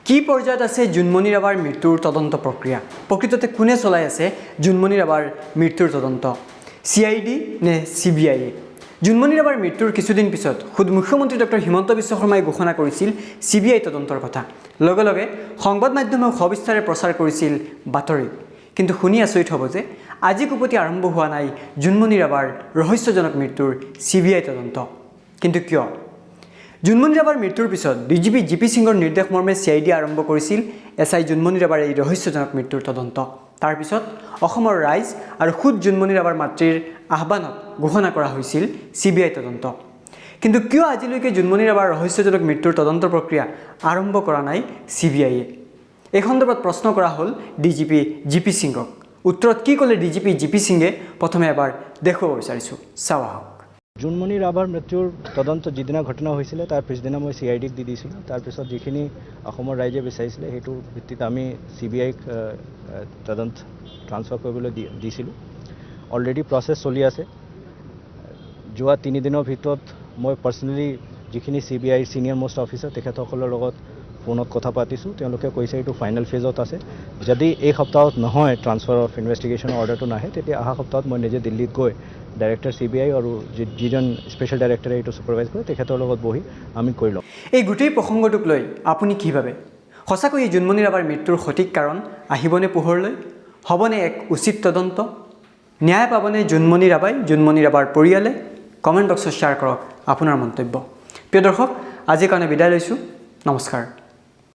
কি পৰ্যায়ত আছে জুনমনি ৰাভাৰ মৃত্যুৰ তদন্ত প্ৰক্ৰিয়া প্ৰকৃততে কোনে চলাই আছে জুনমনি ৰাভাৰ মৃত্যুৰ তদন্ত CID নে CBI জুনমনি ৰাভাৰ মৃত্যুৰ কিছুদিন পিছত খুদ মুখ্যমন্ত্ৰী ডক্টৰ হিমন্ত বিশ্ব শৰ্মাই ঘোষণা কৰিছিল CBI তদন্তৰ কথা লগে লগে সংবাদ মাধ্যমেও সবিস্তাৰে প্ৰচাৰ কৰিছিল বাতৰি কিন্তু শুনি আচৰিত হ'ব যে আজি কুপতি আৰম্ভ হোৱা নাই জুনমনি ৰাভাৰ ৰহস্যজনক মৃত্যুৰ CBI তদন্ত কিন্তু কিয় জুনমনি ৰাভাৰ মৃত্যুৰ পিছত DGP GP সিঙৰ নিৰ্দেশ মৰ্মে CID আৰম্ভ কৰিছিল SI জুনমনি ৰাভাৰ এই ৰহস্যজনক মৃত্যুৰ তদন্ত তাৰ পিছত অসমৰ ৰাইজ আৰু খুদ জুনমনি ৰাভাৰ মাতৃৰ আহ্বানত ঘোষণা কৰা হৈছিল CBI তদন্ত কিন্তু কিয় আজিলৈকে জুনমনি ৰাভাৰ ৰহস্যজনক মৃত্যুৰ তদন্ত প্ৰক্ৰিয়া আৰম্ভ কৰা নাই CBI এই সন্দৰ্ভত প্ৰশ্ন কৰা হ'ল DGP GP সিঙক উত্তৰত কি ক'লে DGP GP সিঙে প্ৰথমে এবাৰ দেখুৱাব বিচাৰিছো চাও আহক জুনমনি ৰাভাৰ মৃত্যুৰ তদন্ত যিদিনা ঘটনা হৈছিলে তাৰ পিছদিনা মই CIDক দি দিছিলোঁ তাৰপিছত যিখিনি অসমৰ ৰাইজে বিচাৰিছিলে সেইটোৰ ভিত্তিত আমি CBIক তদন্ত ট্ৰান্সফাৰ কৰিবলৈ দিছিলোঁ অলৰেডি প্ৰচেছ চলি আছে যোৱা 3 দিনৰ ভিতৰত মই পাৰ্চনেলি যিখিনি CBIৰ চিনিয়ৰ মোষ্ট অফিচাৰ তেখেতসকলৰ লগত ফোনত কথা পাতিছোঁ তেওঁলোকে কৈছে এইটো ফাইনেল ফেজত আছে যদি এই সপ্তাহত নহয় ট্ৰান্সফাৰ অফ ইনভেষ্টিগেশ্যনৰ অৰ্ডাৰটো নাহে তেতিয়া অহা সপ্তাহত মই নিজে দিল্লীত গৈ ডাইৰেক্টৰ CBI আৰু যিজন স্পেচিয়েল ডাইৰেক্টৰে এইটো ছুপাৰভাইজ কৰে তেখেতৰ লগত বহি আমি কৰি লওঁ এই গোটেই প্ৰসংগটোক লৈ আপুনি কি ভাবে সঁচাকৈ জুনমনি ৰাভাৰ মৃত্যুৰ সঠিক কাৰণ আহিবনে পোহৰলৈ হ'বনে এক উচিত তদন্ত ন্যায় পাবনে জুনমনি ৰাভাৰ পৰিয়ালে কমেণ্ট বক্সত শ্বেয়াৰ কৰক আপোনাৰ মন্তব্য প্ৰিয় দৰ্শক আজিৰ কাৰণে বিদায় লৈছোঁ নমস্কাৰ